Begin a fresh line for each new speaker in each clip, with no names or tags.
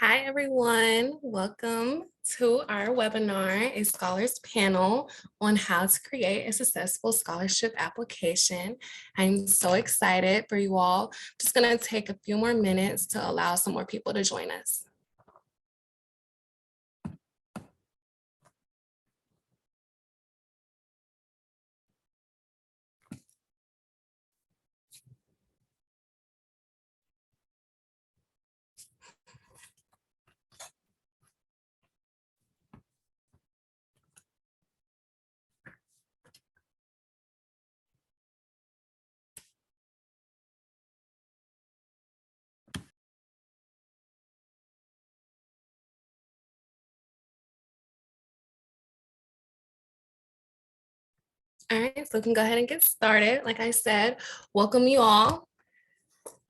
Hi, everyone. Welcome to our webinar, a scholars panel on how to create a successful scholarship application. I'm so excited for you all. Just going to take a few more minutes to allow some more people to join us. All right, so we can go ahead and get started. Like I said, welcome you all.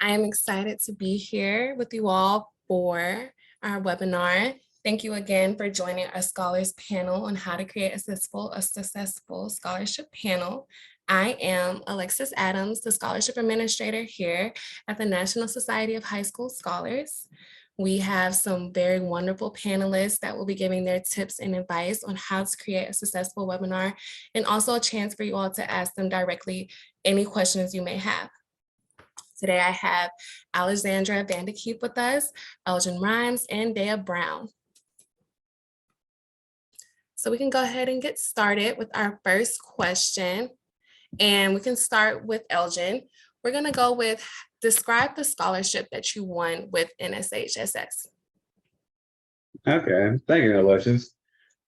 I am excited to be here with you all for our webinar. Thank you again for joining our scholars panel on how to create a successful scholarship panel. I am Alexis Adams, the scholarship administrator here at the National Society of High School Scholars. We have some very wonderful panelists that will be giving their tips and advice on how to create a successful webinar, and also a chance for you all to ask them directly any questions you may have. Today I have Alexandra Vanderkeep with us, Elgin Rhymes, and Dea Brown. So we can go ahead and get started with our first question. And we can start with Elgin. We're gonna go with, describe the scholarship that you won with NSHSS.
Okay, thank you, Alexis.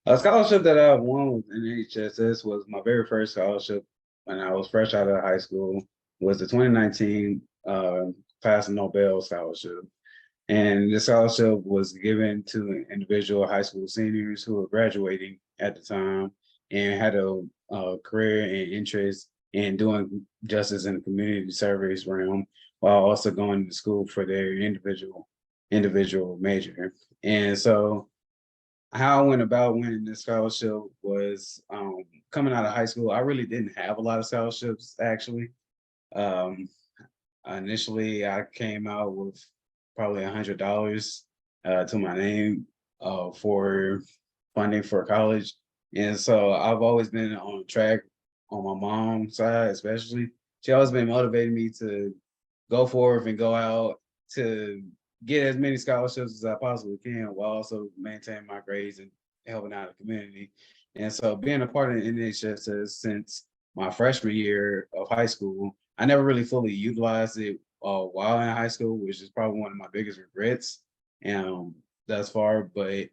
A scholarship that I won with NHSS was my very first scholarship when I was fresh out of high school. Was the 2019 Class Nobel Scholarship. And this scholarship was given to individual high school seniors who were graduating at the time and had a career and interest in doing justice in the community service realm, while also going to school for their individual major. And so how I went about winning this scholarship was coming out of high school. I really didn't have a lot of scholarships, actually. Um, Initially, I came out with probably $100 to my name for funding for college. And so I've always been on track on my mom's side, especially. She always been motivating me to go forth and go out to get as many scholarships as I possibly can, while also maintaining my grades and helping out the community. And so being a part of the NHSS since my freshman year of high school, I never really fully utilized it while in high school, which is probably one of my biggest regrets thus far. But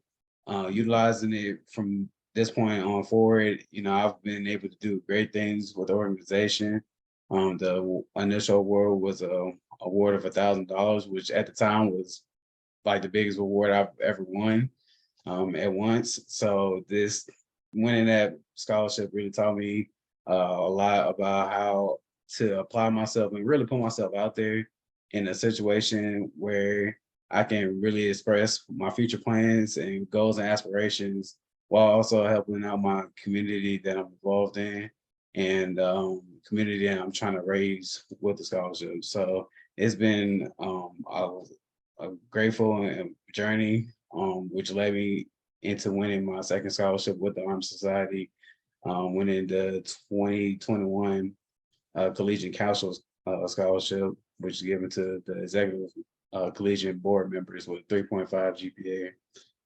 utilizing it from this point on forward, I've been able to do great things with the organization. The initial award was a award of $1,000, which at the time was like the biggest award I've ever won at once. So this winning that scholarship really taught me a lot about how to apply myself and really put myself out there in a situation where I can really express my future plans and goals and aspirations, while also helping out my community that I'm involved in and community that I'm trying to raise with the scholarship. So it's been a grateful journey, which led me into winning my second scholarship with the Armed Society, winning the 2021 Collegiate Council Scholarship, which is given to the executive collegiate board members with 3.5 GPA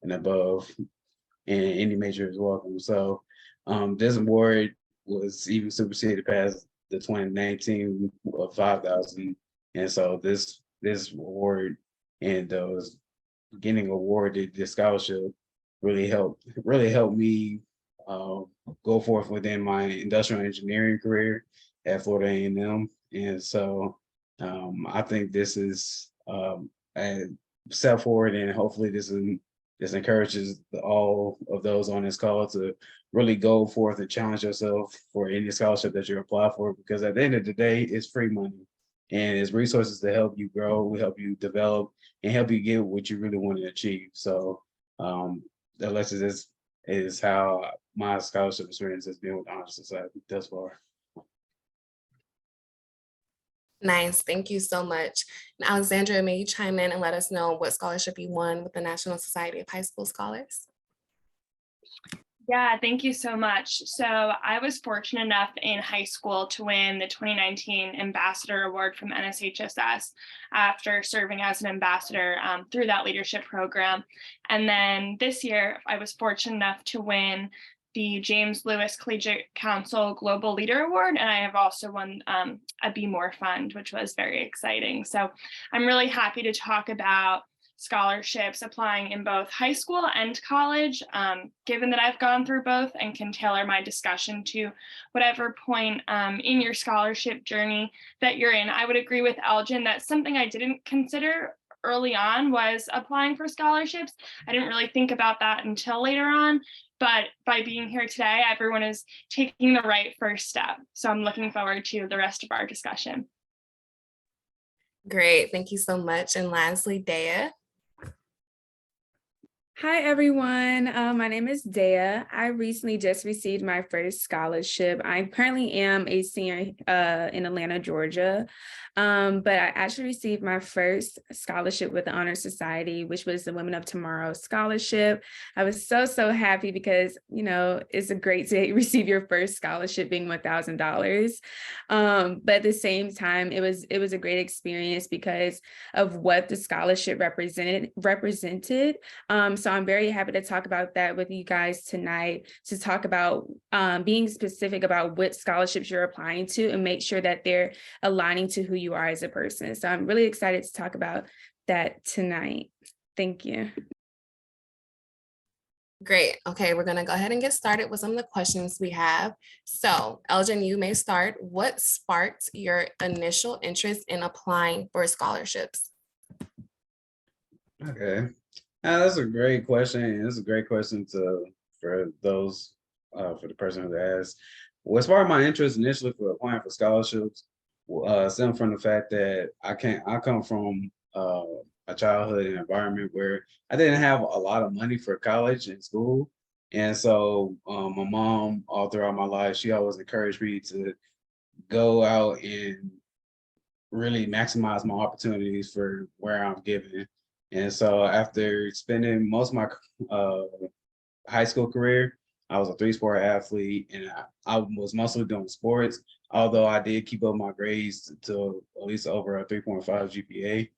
and above, and any major is welcome. So this award was even superseded past the 2019 of 5,000. And so this award and those getting awarded this scholarship really helped me go forth within my industrial engineering career at Florida A&M. And so I think this is a step forward, and hopefully this encourages all of those on this call to really go forth and challenge yourself for any scholarship that you apply for, because at the end of the day, it's free money and it's resources to help you grow, help you develop, and help you get what you really want to achieve. So Alexis, is how my scholarship experience has been with the Honor Society thus far.
Nice. Thank you so much. And Alexandra, may you chime in and let us know what scholarship you won with the National Society of High School Scholars?
Yeah, thank you so much. So I was fortunate enough in high school to win the 2019 Ambassador Award from NSHSS after serving as an ambassador through that leadership program. And then this year, I was fortunate enough to win the James Lewis Collegiate Council Global Leader Award, and I have also won a Be More Fund, which was very exciting. So I'm really happy to talk about scholarships applying in both high school and college, given that I've gone through both and can tailor my discussion to whatever point in your scholarship journey that you're in. I would agree with Elgin that something I didn't consider early on was applying for scholarships. I didn't really think about that until later on, but by being here today, everyone is taking the right first step. So I'm looking forward to the rest of our discussion.
Great. Thank you so much. And lastly, Dea.
Hi, everyone. My name is Dea. I recently just received my first scholarship. I currently am a senior in Atlanta, Georgia, but I actually received my first scholarship with the Honor Society, which was the Women of Tomorrow Scholarship. I was so happy because, you know, it's a great to receive your first scholarship being $1,000. But at the same time, it was a great experience because of what the scholarship represented. So I'm very happy to talk about that with you guys tonight, to talk about being specific about what scholarships you're applying to and make sure that they're aligning to who you are as a person. So I'm really excited to talk about that tonight. Thank you.
Great. Okay, we're going to go ahead and get started with some of the questions we have. So, Elgin, you may start. What sparked your initial interest in applying for scholarships?
Okay. That's a great question. It's a great question for those for the person who asked. What sparked my interest initially for applying for scholarships stem from the fact that I come from a childhood environment where I didn't have a lot of money for college and school. And so my mom, all throughout my life, she always encouraged me to go out and really maximize my opportunities for where I'm given. And so after spending most of my high school career, I was a 3-sport athlete, and I was mostly doing sports, although I did keep up my grades to at least over a 3.5 GPA.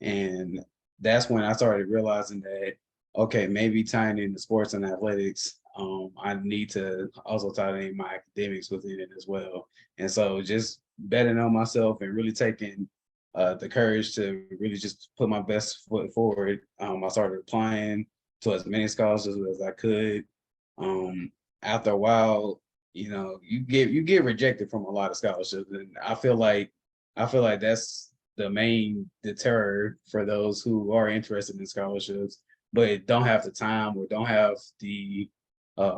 And that's when I started realizing that, okay, maybe tying in the sports and athletics, I need to also tie in my academics within it as well. And so just betting on myself and really taking the courage to really just put my best foot forward. I started applying to as many scholarships as I could. After a while, you know, you get rejected from a lot of scholarships, and I feel like that's the main deterror for those who are interested in scholarships, but don't have the time or don't have the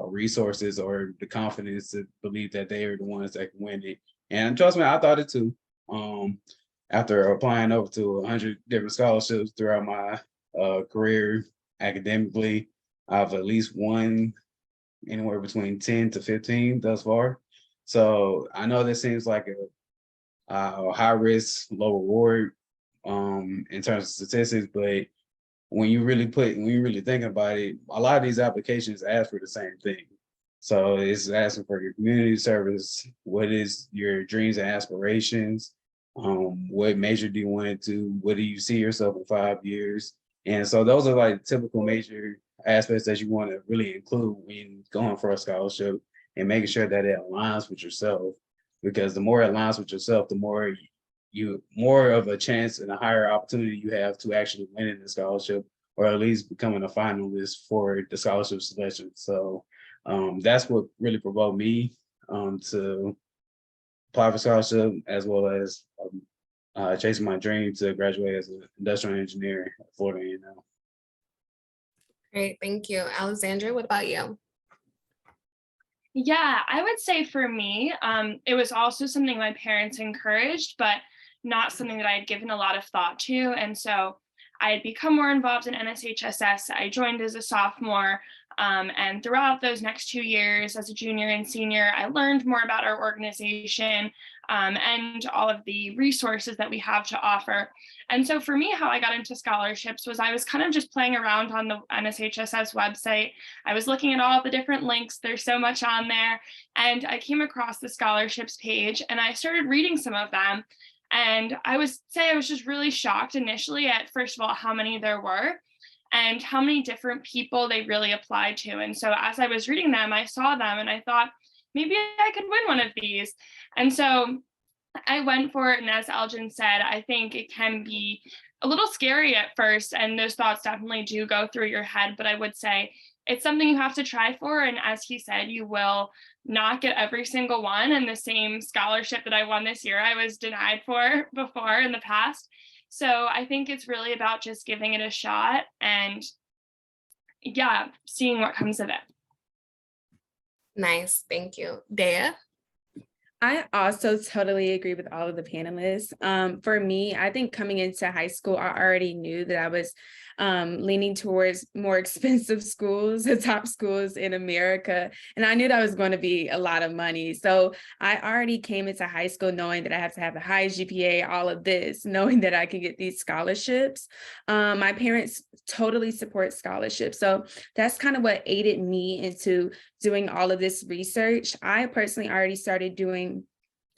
resources or the confidence to believe that they are the ones that can win it. And trust me, I thought it too. After applying over to 100 different scholarships throughout my career academically, I've at least won anywhere between 10 to 15 thus far. So I know this seems like a high risk, low reward in terms of statistics, but when you really think about it, a lot of these applications ask for the same thing. So it's asking for your community service. What is your dreams and aspirations? What major do you want to do? What do you see yourself in 5 years? And so those are like typical major aspects that you want to really include when going for a scholarship and making sure that it aligns with yourself. Because the more it aligns with yourself, the more of a chance and a higher opportunity you have to actually winning the scholarship, or at least becoming a finalist for the scholarship selection. So that's what really provoked me to apply for scholarship, as well as chasing my dream to graduate as an industrial engineer at Florida A&M.
Great. Thank you. Alexandra, what about you?
Yeah, I would say for me, it was also something my parents encouraged, but not something that I had given a lot of thought to. And so I had become more involved in NSHSS. I joined as a sophomore. And throughout those next 2 years as a junior and senior, I learned more about our organization and all of the resources that we have to offer. And so for me, how I got into scholarships was I was kind of just playing around on the NSHSS website. I was looking at all the different links. There's so much on there. And I came across the scholarships page and I started reading some of them. And I was just really shocked initially at, first of all, how many there were and how many different people they really applied to. And so as I was reading them, I saw them and I thought, maybe I could win one of these. And so I went for it. And as Elgin said, I think it can be a little scary at first. And those thoughts definitely do go through your head. But I would say it's something you have to try for. And as he said, you will not get every single one. And the same scholarship that I won this year, I was denied for before in the past. So I think it's really about just giving it a shot and yeah, seeing what comes of it.
Nice. Thank you. Dea?
I also totally agree with all of the panelists. For me, I think coming into high school, I already knew that I was leaning towards more expensive schools, the top schools in America. And I knew that was going to be a lot of money. So I already came into high school knowing that I have to have a high GPA, all of this, knowing that I can get these scholarships. My parents totally support scholarships. So that's kind of what aided me into doing all of this research. I personally already started doing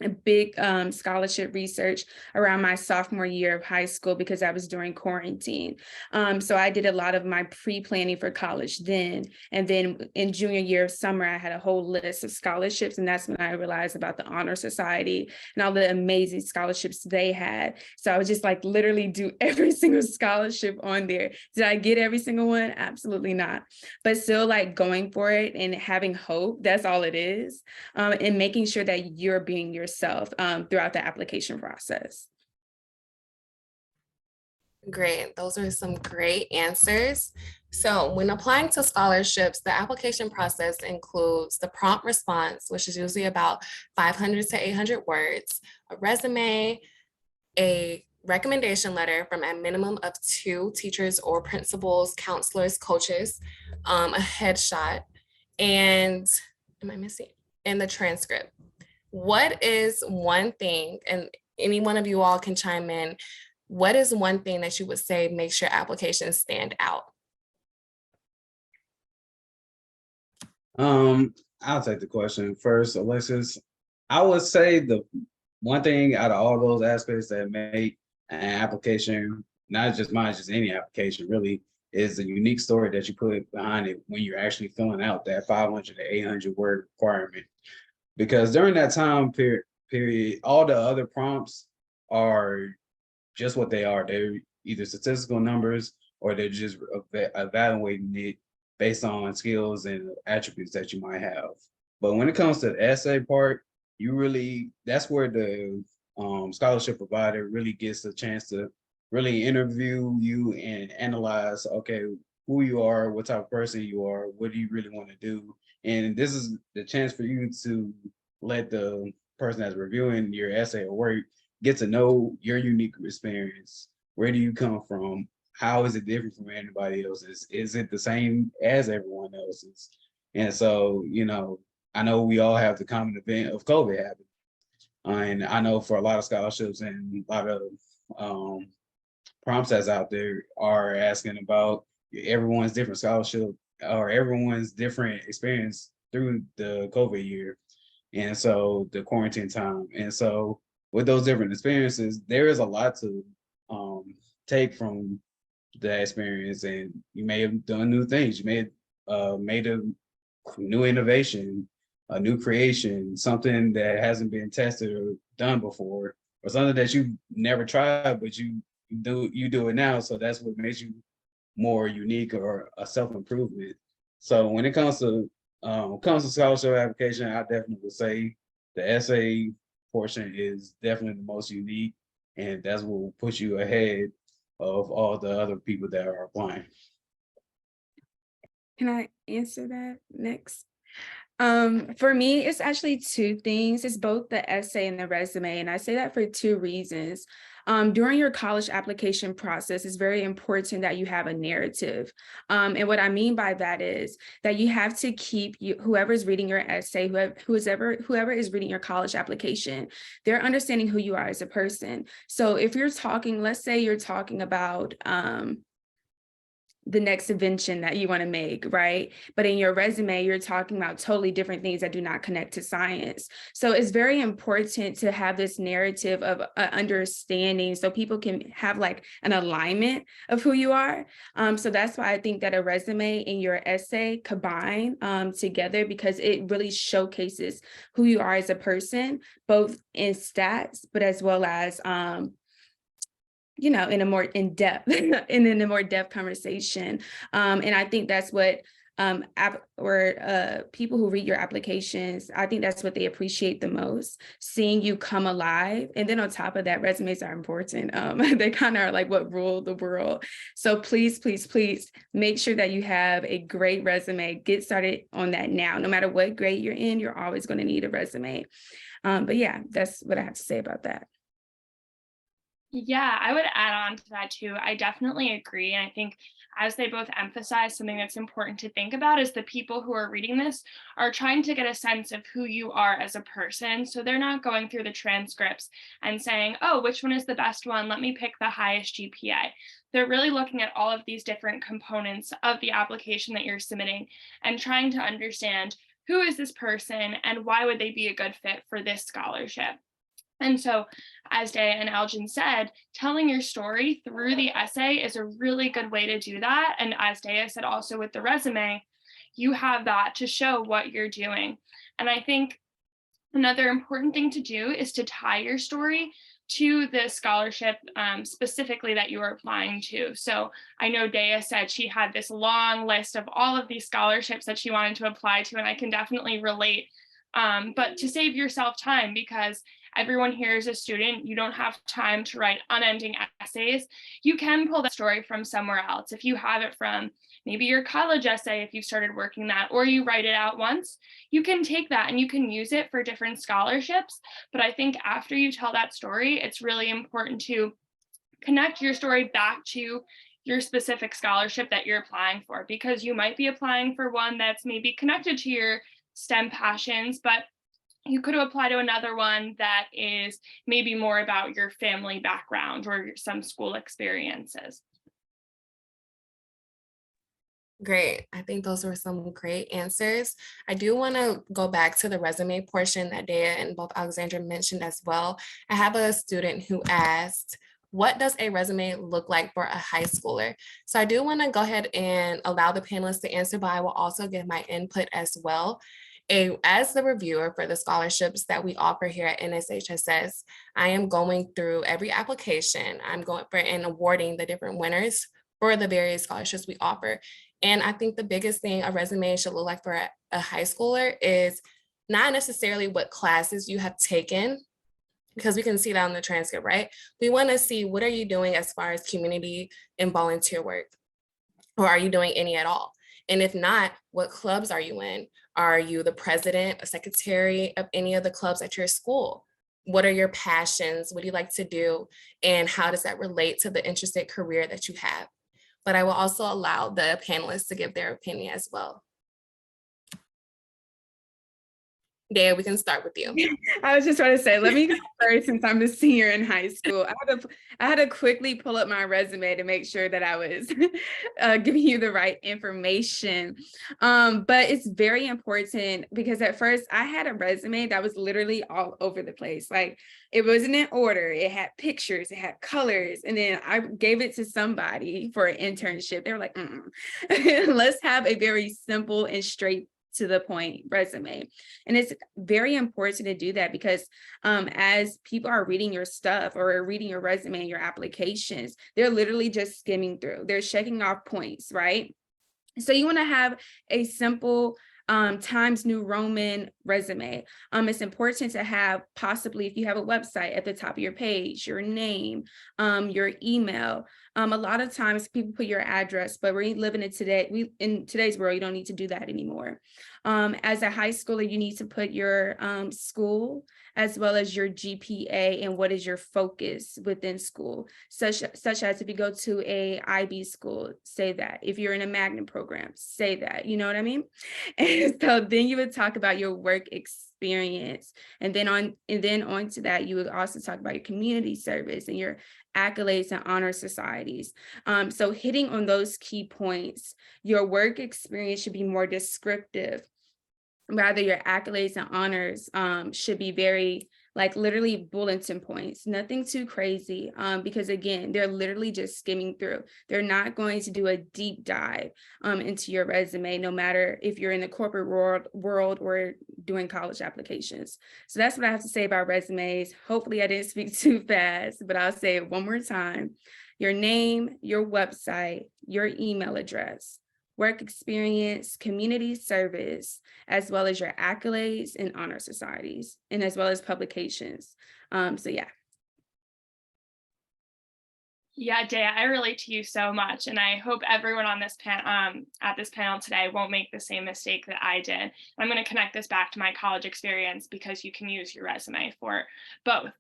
a big scholarship research around my sophomore year of high school because I was during quarantine. So I did a lot of my pre-planning for college then. And then in junior year of summer, I had a whole list of scholarships. And that's when I realized about the Honor Society and all the amazing scholarships they had. So I would just like literally do every single scholarship on there. Did I get every single one? Absolutely not. But still like going for it and having hope, that's all it is. And making sure that you're being yourself throughout the application process.
Great. Those are some great answers. So when applying to scholarships, the application process includes the prompt response, which is usually about 500 to 800 words, a resume, a recommendation letter from a minimum of 2 teachers or principals, counselors, coaches, a headshot, and am I missing? And the transcript. What is one thing, and any one of you all can chime in, what is one thing that you would say makes your application stand out?
I'll take the question first, Alexis. I would say the one thing out of all those aspects that make an application, not just mine, just any application really, is the unique story that you put behind it when you're actually filling out that 500 to 800 word requirement. Because during that time period, all the other prompts are just what they are. They're either statistical numbers or they're just evaluating it based on skills and attributes that you might have. But when it comes to the essay part, that's where the scholarship provider really gets a chance to really interview you and analyze, okay, who you are, what type of person you are, what do you really want to do? And this is the chance for you to let the person that's reviewing your essay or work get to know your unique experience. Where do you come from? How is it different from anybody else's? Is it the same as everyone else's? And so, I know we all have the common event of COVID happening. And I know for a lot of scholarships and a lot of prompts that's out there are asking about everyone's different scholarship or everyone's different experience through the COVID year. And so the quarantine time. And so with those different experiences, there is a lot to take from that experience. And you may have done new things. You may have made a new innovation, a new creation, something that hasn't been tested or done before, or something that you've never tried, but you do it now. So that's what makes you more unique or a self-improvement. So when it comes to scholarship application, I definitely would say the essay portion is definitely the most unique, and that's what will put you ahead of all the other people that are applying.
Can I answer that next? For me, it's actually two things. It's both the essay and the resume. And I say that for two reasons. During your college application process, it's very important that you have a narrative. And what I mean by that is that you have to keep whoever's reading your essay, whoever is reading your college application, they're understanding who you are as a person. So if you're talking, let's say you're talking about the next invention that you want to make, right? But in your resume, you're talking about totally different things that do not connect to science. So it's very important to have this narrative of understanding so people can have like an alignment of who you are. So that's why I think that a resume and your essay combine together, because it really showcases who you are as a person, both in stats, but as well as in a more in-depth and in a more depth conversation. And I think that's what people who read your applications, I think that's what they appreciate the most, seeing you come alive. And then on top of that, resumes are important. They kind of are like what rule the world. So please, please, please make sure that you have a great resume. Get started on that now. No matter what grade you're in, you're always going to need a resume. But yeah, that's what I have to say about that.
Yeah, I would add on to that too. I definitely agree. And I think as they both emphasize, something that's important to think about is the people who are reading this are trying to get a sense of who you are as a person. So they're not going through the transcripts and saying, oh, which one is the best one? Let me pick the highest GPA. They're really looking at all of these different components of the application that you're submitting and trying to understand who is this person and why would they be a good fit for this scholarship. And so, as Daya and Elgin said, telling your story through the essay is a really good way to do that. And as Daya said, also with the resume, you have that to show what you're doing. And I think another important thing to do is to tie your story to the scholarship specifically that you are applying to. So I know Daya said she had this long list of all of these scholarships that she wanted to apply to, and I can definitely relate. But to save yourself time, because everyone here is a student, you don't have time to write unending essays. You can pull that story from somewhere else. If you have it from maybe your college essay, if you started working that, or you write it out once, you can take that and you can use it for different scholarships. But I think after you tell that story, it's really important to connect your story back to your specific scholarship that you're applying for, because you might be applying for one that's maybe connected to your STEM passions, but you could apply to another one that is maybe more about your family background or some school experiences.
Great. I think those were some great answers. I do want to go back to the resume portion that Daya and both Alexandra mentioned as well. I have a student who asked, what does a resume look like for a high schooler? So I do want to go ahead and allow the panelists to answer, but I will also give my input as well. As the reviewer for the scholarships that we offer here at NSHSS, I am going through every application. I'm going for and awarding the different winners for the various scholarships we offer. And I think the biggest thing a resume should look like for a high schooler is not necessarily what classes you have taken, because we can see that on the transcript, right? We want to see, what are you doing as far as community and volunteer work? Or are you doing any at all? And if not, what clubs are you in? Are you the president or secretary of any of the clubs at your school? What are your passions? What do you like to do? And how does that relate to the interested career that you have? But I will also allow the panelists to give their opinion as well. Daya, we can start with you.
I was just trying to say, let me go first since I'm the senior in high school. I had to quickly pull up my resume to make sure that I was giving you the right information. But it's very important, because at first I had a resume that was literally all over the place. Like, it wasn't in order. It had pictures, it had colors. And then I gave it to somebody for an internship. They were like, let's have a very simple and straight to the point resume. And it's very important to do that, because as people are reading your stuff or reading your resume and your applications, they're literally just skimming through. They're checking off points, right? So you want to have a simple Times New Roman resume. It's important to have, possibly if you have a website, at the top of your page, your name, your email, A lot of times people put your address, but we're living in today's world, you don't need to do that anymore. As a high schooler, you need to put your school as well as your GPA and what is your focus within school, such as if you go to a IB school, say that. If you're in a magnet program, say that, you know what I mean? And so then you would talk about your work experience, and then on to that, you would also talk about your community service and your accolades and honor societies. So hitting on those key points, your work experience should be more descriptive. Rather, your accolades and honors should be very, like, literally bulletin points, nothing too crazy, because again, they're literally just skimming through. They're not going to do a deep dive into your resume, no matter if you're in the corporate world or doing college applications. So that's what I have to say about resumes. Hopefully I didn't speak too fast, but I'll say it one more time. Your name, your website, your email address, work experience, community service, as well as your accolades and honor societies, and as well as publications. So yeah.
Yeah, Dea, I relate to you so much, and I hope everyone on this at this panel today won't make the same mistake that I did. I'm going to connect this back to my college experience because you can use your resume for both.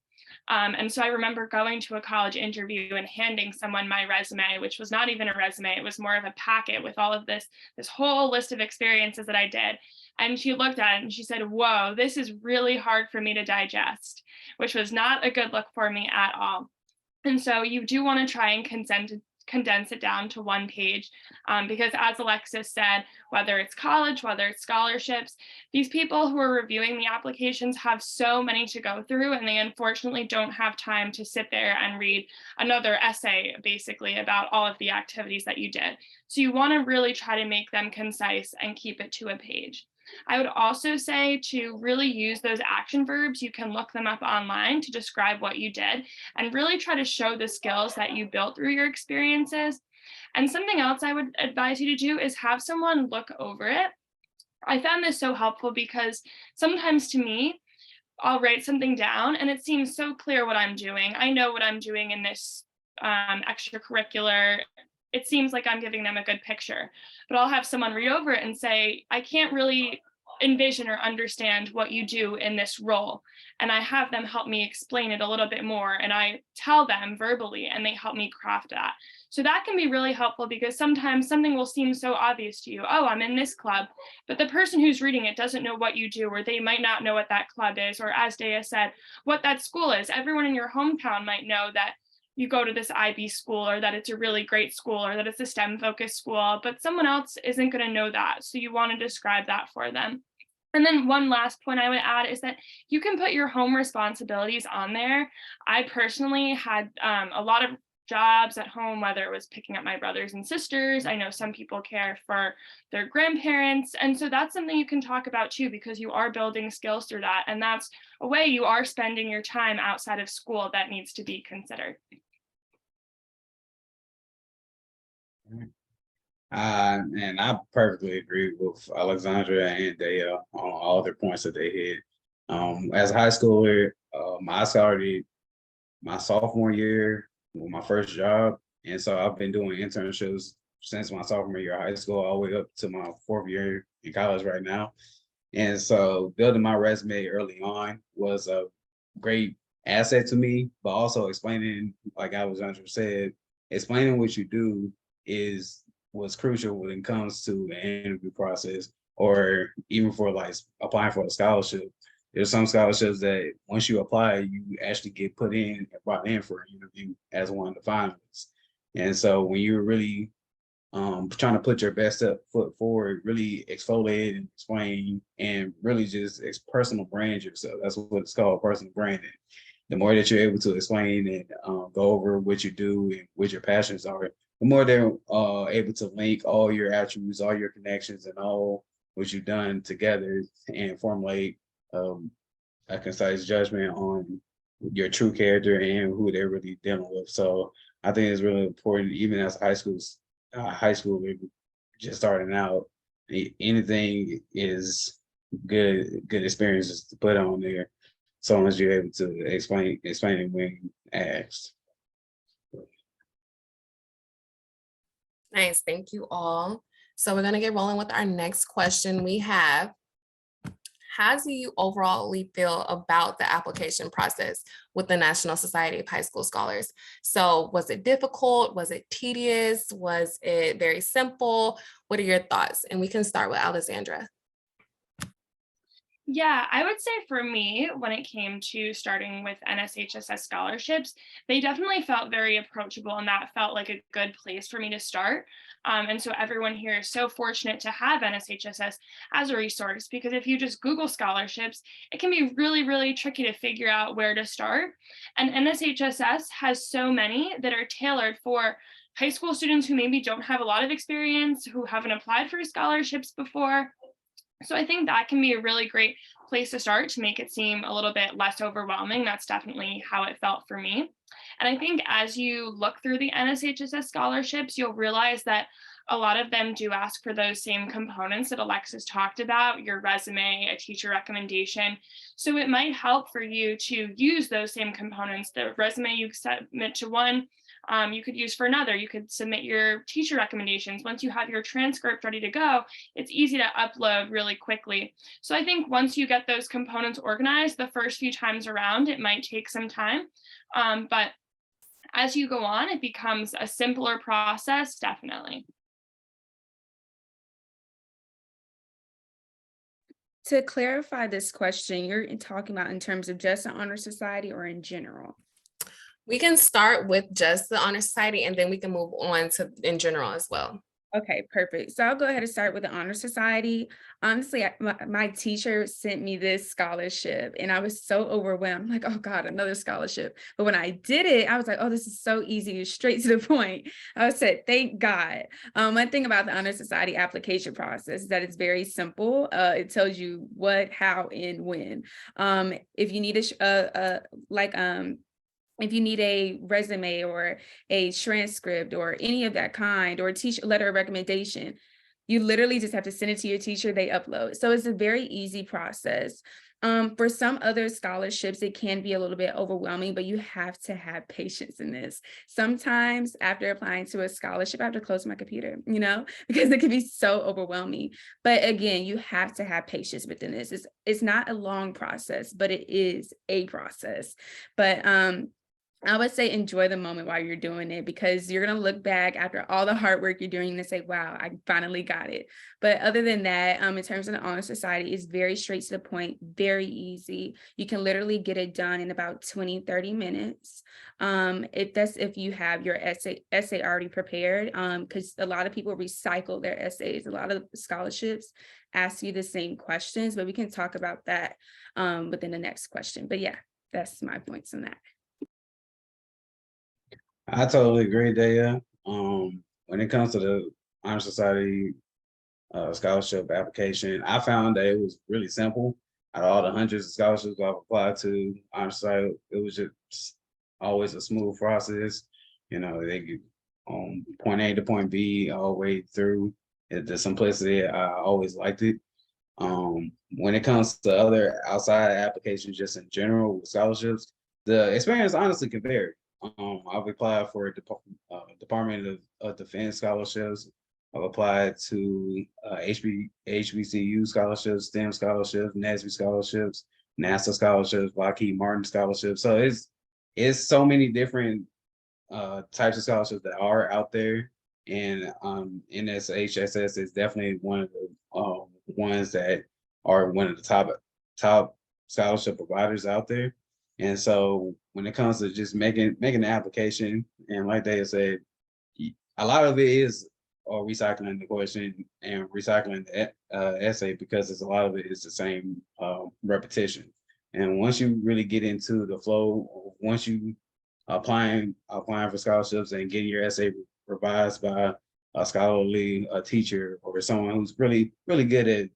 And so I remember going to a college interview and handing someone my resume, which was not even a resume. It was more of a packet with all of this whole list of experiences that I did. And she looked at it and she said, "Whoa, this is really hard for me to digest," which was not a good look for me at all. And so you do want to try and condense it down to one page, because as Alexis said, whether it's college, whether it's scholarships, these people who are reviewing the applications have so many to go through, and they unfortunately don't have time to sit there and read another essay basically about all of the activities that you did. So you want to really try to make them concise and keep it to a page. I would also say to really use those action verbs. You can look them up online to describe what you did and really try to show the skills that you built through your experiences. And something else I would advise you to do is have someone look over it. I found this so helpful because sometimes to me, I'll write something down and it seems so clear what I'm doing. I know what I'm doing in this extracurricular. It seems like I'm giving them a good picture, but I'll have someone read over it and say, "I can't really envision or understand what you do in this role." And I have them help me explain it a little bit more, and I tell them verbally and they help me craft that. So that can be really helpful because sometimes something will seem so obvious to you. "Oh, I'm in this club," but the person who's reading it doesn't know what you do, or they might not know what that club is, or as Dea said, what that school is. Everyone in your hometown might know that you go to this IB school, or that it's a really great school, or that it's a STEM focused school, but someone else isn't going to know that. So you want to describe that for them. And then one last point I would add is that you can put your home responsibilities on there. I personally had a lot of jobs at home, whether it was picking up my brothers and sisters. I know some people care for their grandparents. And so that's something you can talk about too, because you are building skills through that. And that's a way you are spending your time outside of school that needs to be considered.
And I perfectly agree with Alexandra and Dale on all their points that they hit. As a high schooler, I started my sophomore year with my first job. And so I've been doing internships since my sophomore year of high school, all the way up to my fourth year in college right now. And so building my resume early on was a great asset to me, but also explaining, like Alexandra said, explaining what you do is what's crucial when it comes to the interview process, or even for like applying for a scholarship. There's some scholarships that once you apply, you actually get brought in for an interview as one of the finalists. And so when you're really trying to put your best foot forward, really exfoliate and explain, and really just personal brand yourself. That's what it's called, personal branding. The more that you're able to explain and go over what you do and what your passions are, the more they're able to link all your attributes, all your connections, and all what you've done together and formulate a concise judgment on your true character and who they're really dealing with. So I think it's really important, even as high school just starting out. Anything is good experiences to put on there, so long as you're able to explain it when asked.
Nice, thank you all. So we're gonna get rolling with our next question. We have, how do you overall feel about the application process with the National Society of High School Scholars? So was it difficult? Was it tedious? Was it very simple? What are your thoughts? And we can start with Alexandra.
Yeah, I would say for me, when it came to starting with NSHSS scholarships, they definitely felt very approachable, and that felt like a good place for me to start. And so everyone here is so fortunate to have NSHSS as a resource, because if you just Google scholarships, it can be really, really tricky to figure out where to start. And NSHSS has so many that are tailored for high school students who maybe don't have a lot of experience, who haven't applied for scholarships before. So I think that can be a really great place to start to make it seem a little bit less overwhelming. That's definitely how it felt for me. And I think as you look through the NSHSS scholarships, you'll realize that a lot of them do ask for those same components that Alexis talked about, your resume, a teacher recommendation. So it might help for you to use those same components. The resume you submit to one, you could use for another. You could submit your teacher recommendations. Once you have your transcript ready to go, it's easy to upload really quickly. So I think once you get those components organized, the first few times around, it might take some time. But as you go on, it becomes a simpler process, definitely.
To clarify this question, you're talking about in terms of just the honor society or in general?
We can start with just the Honor Society and then we can move on to in general as well.
Okay, perfect. So I'll go ahead and start with the Honor Society. Honestly, my teacher sent me this scholarship and I was so overwhelmed, like, oh God, another scholarship. But when I did it, I was like, oh, this is so easy, straight to the point. I said, thank God. One thing about the Honor Society application process is that it's very simple. It tells you what, how, and when. If you need if you need a resume or a transcript or any of that kind, or a teacher letter of recommendation, you literally just have to send it to your teacher, they upload. So it's a very easy process. For some other scholarships, it can be a little bit overwhelming, but you have to have patience in this. Sometimes after applying to a scholarship, I have to close my computer, because it can be so overwhelming. But again, you have to have patience within this. It's not a long process, but it is a process. But I would say enjoy the moment while you're doing it, because you're going to look back after all the hard work you're doing and say, wow, I finally got it. But other than that, in terms of the Honor Society, it's very straight to the point, very easy. You can literally get it done in about 20-30 minutes. If you have your essay already prepared, because a lot of people recycle their essays. A lot of scholarships ask you the same questions, but we can talk about that within the next question. But yeah, that's my points on that.
I totally agree, Daya. When it comes to the Honor Society scholarship application, I found that it was really simple. Out of all the hundreds of scholarships I've applied to Honor Society, it was just always a smooth process. They get point A to point B all the way through. The simplicity, I always liked it. When it comes to other outside applications, just in general with scholarships, the experience honestly can vary. I've applied for Department of Defense scholarships. I've applied to HBCU scholarships, STEM scholarships, NSBE scholarships, NASA scholarships, Lockheed Martin scholarships. So it's so many different types of scholarships that are out there, and NSHSS is definitely one of the ones that are one of the top scholarship providers out there. And so when it comes to just making the application, and like they said, a lot of it is recycling the question and recycling the essay, because it's a lot of it is the same repetition. And once you really get into the flow, once you applying for scholarships and getting your essay revised by a scholarly teacher or someone who's really good at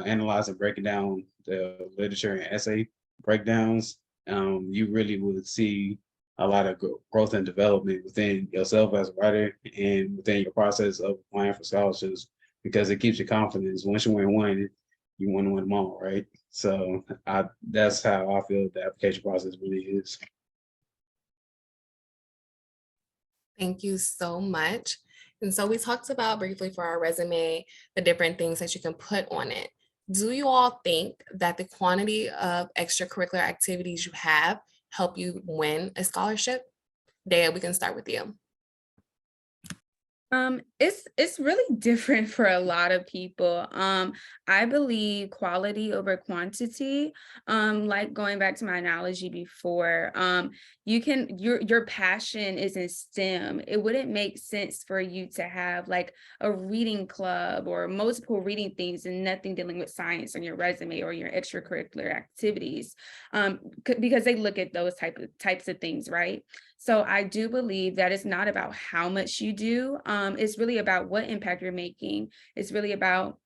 analyzing, breaking down the literature and essay breakdowns, you really would see a lot of growth and development within yourself as a writer and within your process of applying for scholarships, because it keeps you confidence. Once you win one, you want to win them all, right? So that's how I feel the application process really is.
Thank you so much. And so we talked about briefly for our resume, the different things that you can put on it. Do you all think that the quantity of extracurricular activities you have help you win a scholarship? Dea, we can start with you.
It's really different for a lot of people. I believe quality over quantity. Like going back to my analogy before, your passion is in STEM. It wouldn't make sense for you to have like a reading club or multiple reading things and nothing dealing with science on your resume or your extracurricular activities, because they look at those types of things, right? So I do believe that it's not about how much you do. It's really about what impact you're making. It's really about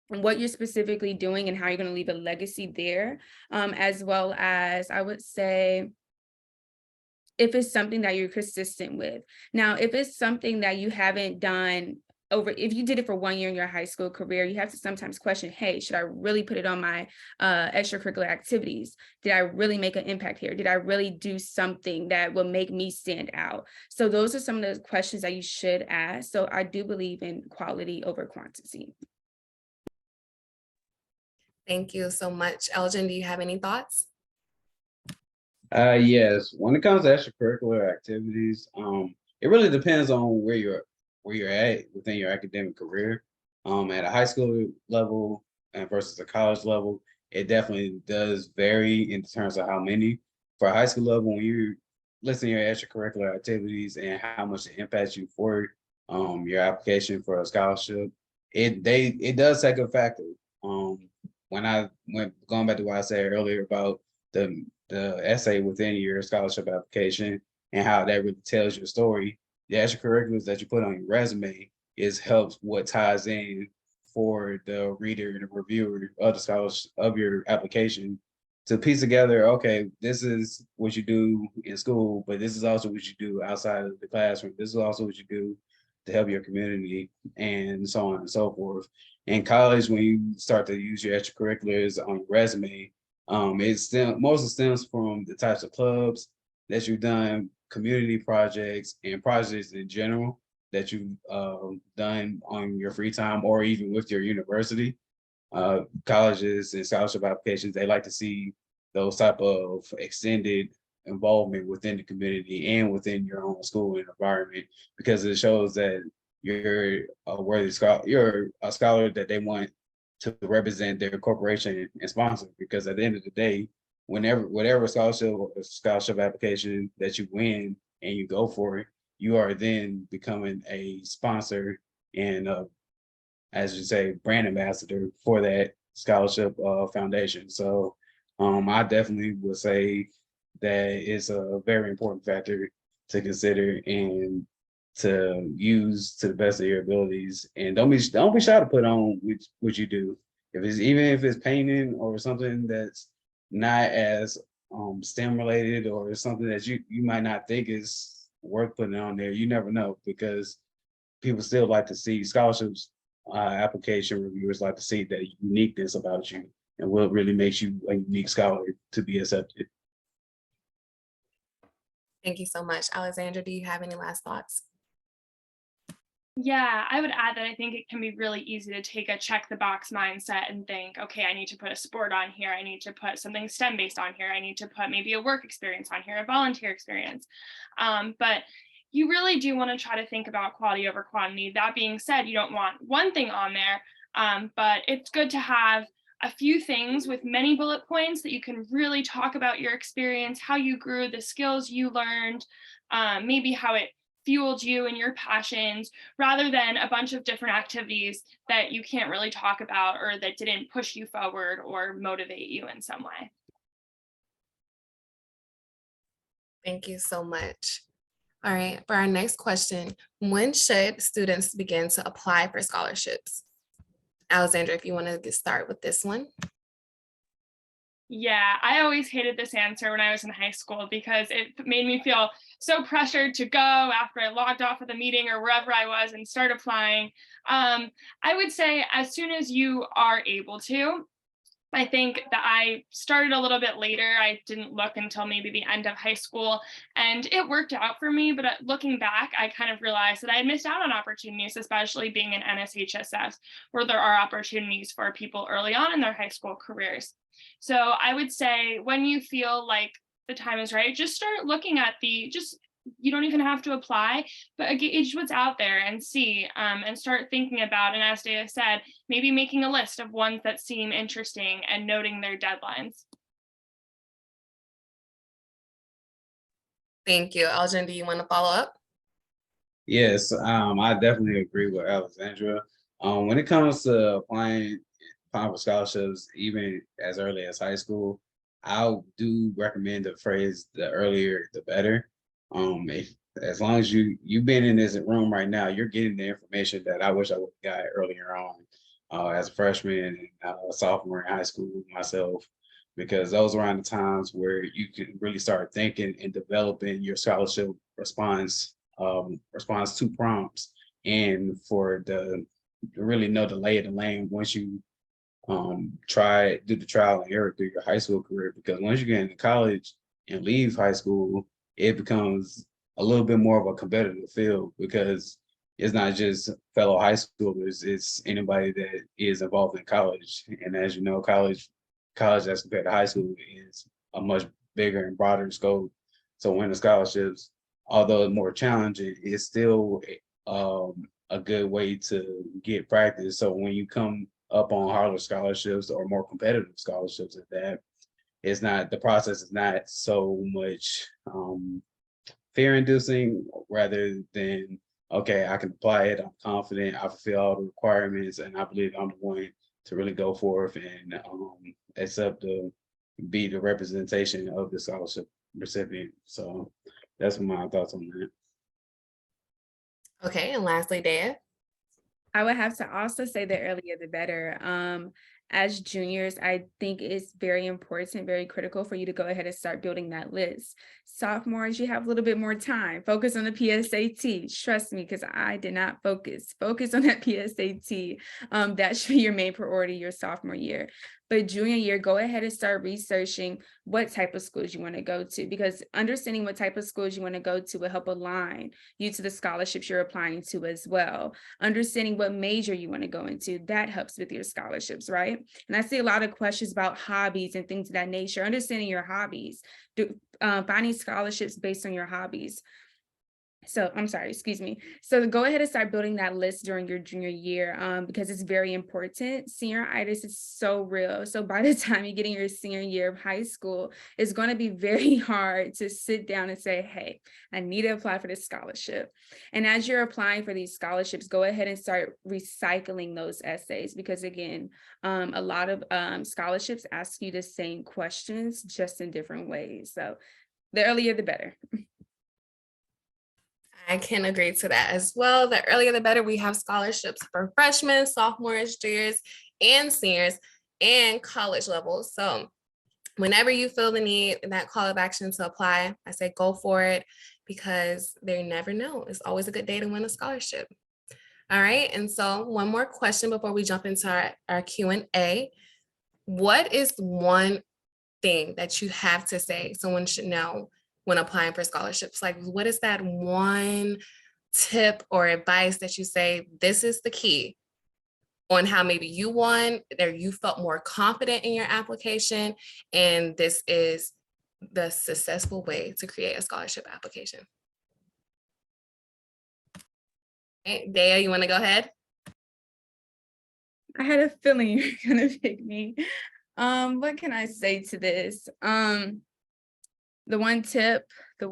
what you're specifically doing and how you're going to leave a legacy there, as well as I would say, if it's something that you're consistent with. Now, if it's something that you haven't done if you did it for 1 year in your high school career, you have to sometimes question, hey, should I really put it on my extracurricular activities? Did I really make an impact here? Did I really do something that will make me stand out? So those are some of the questions that you should ask. So I do believe in quality over quantity.
Thank you so much. Elgin, do you have any thoughts?
Yes, when it comes to extracurricular activities, it really depends on where you're at within your academic career. At a high school level and versus a college level, it definitely does vary in terms of how many. For a high school level, when you listen to your extracurricular activities and how much it impacts you for your application for a scholarship, it does take a factor. When I went going back to what I said earlier about the essay within your scholarship application and how that really tells your story, the extracurriculars that you put on your resume helps what ties in for the reader and the reviewer of the scholars of your application to piece together, okay, this is what you do in school, but this is also what you do outside of the classroom. This is also what you do to help your community and so on and so forth. In college, when you start to use your extracurriculars on your resume, mostly stems from the types of clubs that you've done, community projects, and projects in general that you've done on your free time or even with your university. Colleges and scholarship applications, they like to see those type of extended involvement within the community and within your own school and environment, because it shows that you're a worthy scholar, you're a scholar that they want to represent their corporation and sponsor. Because at the end of the day, whatever scholarship application that you win and you go for it, you are then becoming a sponsor and as you say, brand ambassador for that scholarship foundation. So I definitely would say that it's a very important factor to consider and to use to the best of your abilities. And don't be shy to put on what you do. If it's painting or something that's not as STEM related or something that you might not think is worth putting on there, you never know, because people still like to see scholarships. Application reviewers like to see the uniqueness about you and what really makes you a unique scholar to be accepted.
Thank you so much. Alexandra, do you have any last thoughts?
Yeah, I would add that I think it can be really easy to take a check the box mindset and think, okay, I need to put a sport on here. I need to put something STEM based on here. I need to put maybe a work experience on here, a volunteer experience. But you really do want to try to think about quality over quantity. That being said, you don't want one thing on there, but it's good to have a few things with many bullet points that you can really talk about your experience, how you grew, the skills you learned, maybe how it fueled you and your passions, rather than a bunch of different activities that you can't really talk about or that didn't push you forward or motivate you in some way.
Thank you so much. All right, for our next question, when should students begin to apply for scholarships? Alexandra, if you want to get started with this one.
Yeah, I always hated this answer when I was in high school because it made me feel so pressured to go after I logged off of the meeting or wherever I was and start applying. I would say as soon as you are able to, I think that I started a little bit later. I didn't look until maybe the end of high school, and it worked out for me. But looking back, I kind of realized that I had missed out on opportunities, especially being in NSHSS, where there are opportunities for people early on in their high school careers. So I would say when you feel like the time is right, just start looking at you don't even have to apply, but gauge what's out there and see, and start thinking about, and as Daya said, maybe making a list of ones that seem interesting and noting their deadlines.
Thank you. Aldrin, do you want to follow up?
Yes, I definitely agree with Alexandra. When it comes to applying for scholarships, even as early as high school, I do recommend the phrase "the earlier the better." If, as long as you've been in this room right now, you're getting the information that I wish I would have got earlier on, as a freshman and sophomore in high school myself, because those are around the times where you can really start thinking and developing your scholarship response to prompts, and for the really know the lay of the land once you do the trial and error through your high school career. Because once you get into college and leave high school, it becomes a little bit more of a competitive field, because it's not just fellow high schoolers, it's anybody that is involved in college. And as you know, college as compared to high school is a much bigger and broader scope. So winning scholarships, although more challenging, it's still a good way to get practice. So when you come up on harder scholarships or more competitive scholarships at that, it's not, the process is not so much fear inducing, rather than, okay, I can apply it, I'm confident, I fulfill all the requirements, and I believe I'm the one to really go forth and accept be the representation of the scholarship recipient. So that's my thoughts on that.
Okay, and lastly, Daya.
I would have to also say the earlier the better. As juniors, I think it's very important, very critical for you to go ahead and start building that list. Sophomores, you have a little bit more time. Focus on the PSAT. Trust me, because I did not focus. Focus on that PSAT. That should be your main priority your sophomore year. But junior year, go ahead and start researching what type of schools you want to go to, because understanding what type of schools you want to go to will help align you to the scholarships you're applying to as well. Understanding what major you want to go into, that helps with your scholarships, right? And I see a lot of questions about hobbies and things of that nature. Understanding your hobbies, finding scholarships based on your hobbies. So I'm sorry, excuse me. So go ahead and start building that list during your junior year, because it's very important. Senioritis is so real. So by the time you get in your senior year of high school, it's going to be very hard to sit down and say, hey, I need to apply for this scholarship. And as you're applying for these scholarships, go ahead and start recycling those essays, because again, a lot of scholarships ask you the same questions, just in different ways. So the earlier, the better.
I can agree to that as well. The earlier the better. We have scholarships for freshmen, sophomores, juniors, and seniors, and college levels. So whenever you feel the need, that call of action to apply, I say go for it, because they never know. It's always a good day to win a scholarship. All right. And so one more question before we jump into our Q&A. What is one thing that you have to say someone should know when applying for scholarships? Like, what is that one tip or advice that you say, this is the key on how maybe you won, or you felt more confident in your application, and this is the successful way to create a scholarship application? Okay, Daya, you want to go ahead?
I had a feeling you were gonna pick me. What can I say to this? The one tip. A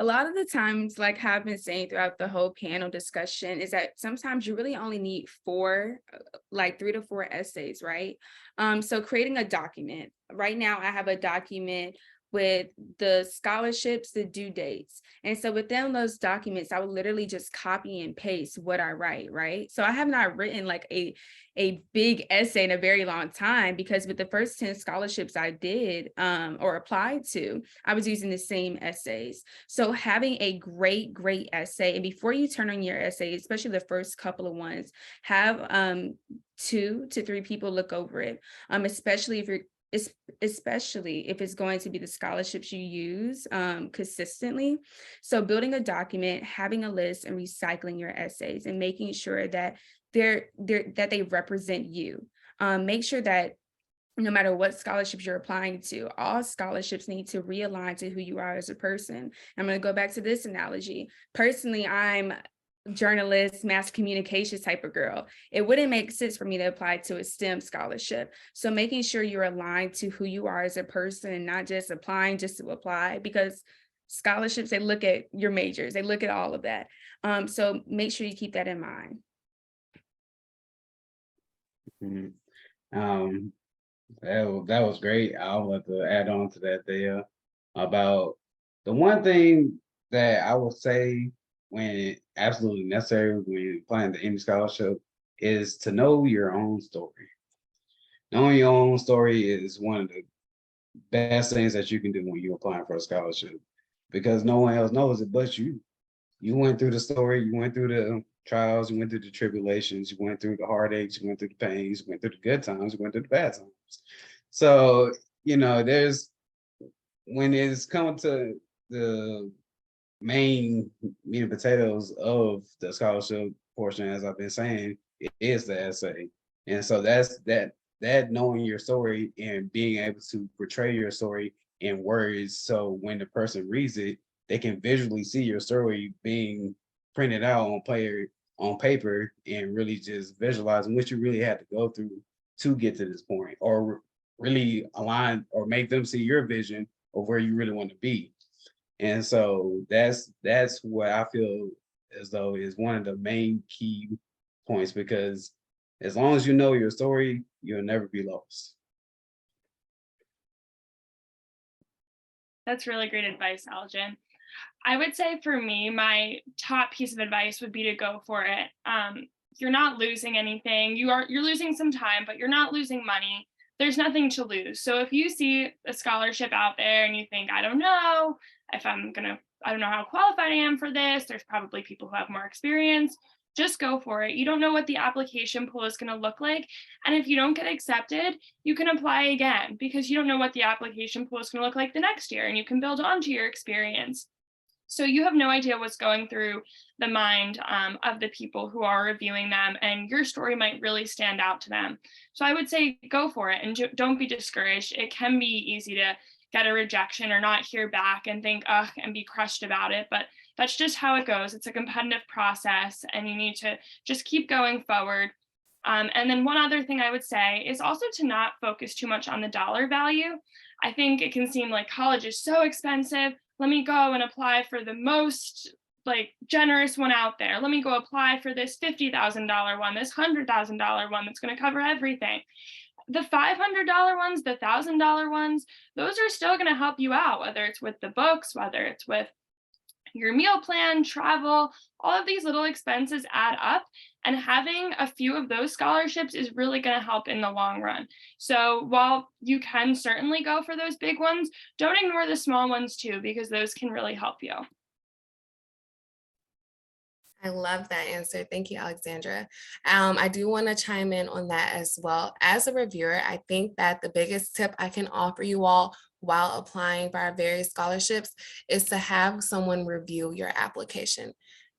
lot of the times, like I've been saying throughout the whole panel discussion, is that sometimes you really only need 3 to 4 essays, right? So creating a document. Right now, I have a document with the scholarships, the due dates. And so within those documents, I would literally just copy and paste what I write, right? So I have not written like a big essay in a very long time, because with the first 10 scholarships I did or applied to, I was using the same essays. So having a great essay, and before you turn on your essay, especially the first couple of ones, have 2 to 3 people look over it, especially if it's going to be the scholarships you use consistently. So building a document, having a list, and recycling your essays, and making sure that they represent you. Make sure that no matter what scholarships you're applying to, all scholarships need to realign to who you are as a person. I'm going to go back to this analogy. Personally, I'm journalist, mass communications type of girl. It wouldn't make sense for me to apply to a STEM scholarship. So making sure you're aligned to who you are as a person, and not just applying just to apply, because scholarships, they look at your majors, they look at all of that. So make sure you keep that in mind.
Mhm. That was great. I'll let to add on to that there about the one thing that I would say when absolutely necessary when applying to any scholarship is to know your own story. Knowing your own story is one of the best things that you can do when you're applying for a scholarship, because no one else knows it but you. You went through the story, you went through the trials, you went through the tribulations, you went through the heartaches, you went through the pains, you went through the good times, you went through the bad times. So, there's when it's come to the main meat and potatoes of the scholarship portion, as I've been saying, it is the essay. And so that knowing your story and being able to portray your story in words, so when the person reads it, they can visually see your story being printed out on paper, and really just visualizing what you really had to go through to get to this point, or really align or make them see your vision of where you really want to be. And so that's what I feel as though is one of the main key points, because as long as you know your story, you'll never be lost.
That's really great advice, Algin. I would say for me, my top piece of advice would be to go for it. You're not losing anything. You're losing some time, but you're not losing money. There's nothing to lose. So if you see a scholarship out there and you think, I don't know how qualified I am for this, there's probably people who have more experience. Just go for it. You don't know what the application pool is going to look like. And if you don't get accepted, you can apply again, because you don't know what the application pool is going to look like the next year, and you can build onto your experience. So you have no idea what's going through the mind of the people who are reviewing them, and your story might really stand out to them. So I would say go for it, and don't be discouraged. It can be easy to get a rejection or not hear back and think, ugh, and be crushed about it. But that's just how it goes. It's a competitive process, and you need to just keep going forward. And then one other thing I would say is also to not focus too much on the dollar value. I think it can seem like college is so expensive. Let me go and apply for the most generous one out there. Let me go apply for this $50,000 one, this $100,000 one that's going to cover everything. The $500 ones, the $1,000 ones, those are still going to help you out, whether it's with the books, whether it's with your meal plan, travel. All of these little expenses add up, and having a few of those scholarships is really going to help in the long run. So while you can certainly go for those big ones, don't ignore the small ones too, because those can really help you.
I love that answer. Thank you, Alexandra. I do want to chime in on that as well. As a reviewer, I think that the biggest tip I can offer you all while applying for our various scholarships is to have someone review your application.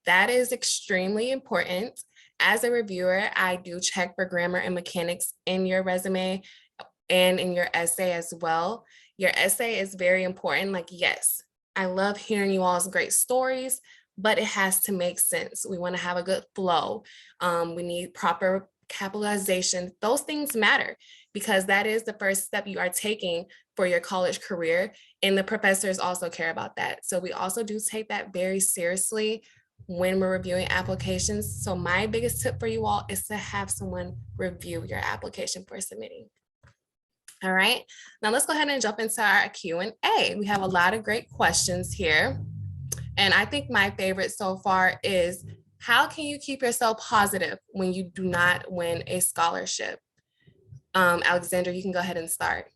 That is extremely important. As a reviewer, I do check for grammar and mechanics in your resume and in your essay as well. Your essay is very important. Yes, I love hearing you all's great stories, but it has to make sense. We want to have a good flow. We need proper capitalization. Those things matter, because that is the first step you are taking for your college career. And the professors also care about that. So we also do take that very seriously when we're reviewing applications. So my biggest tip for you all is to have someone review your application for submitting. All right, now let's go ahead and jump into our Q&A. We have a lot of great questions here. And I think my favorite so far is, how can you keep yourself positive when you do not win a scholarship? Alexandra, you can go ahead and start.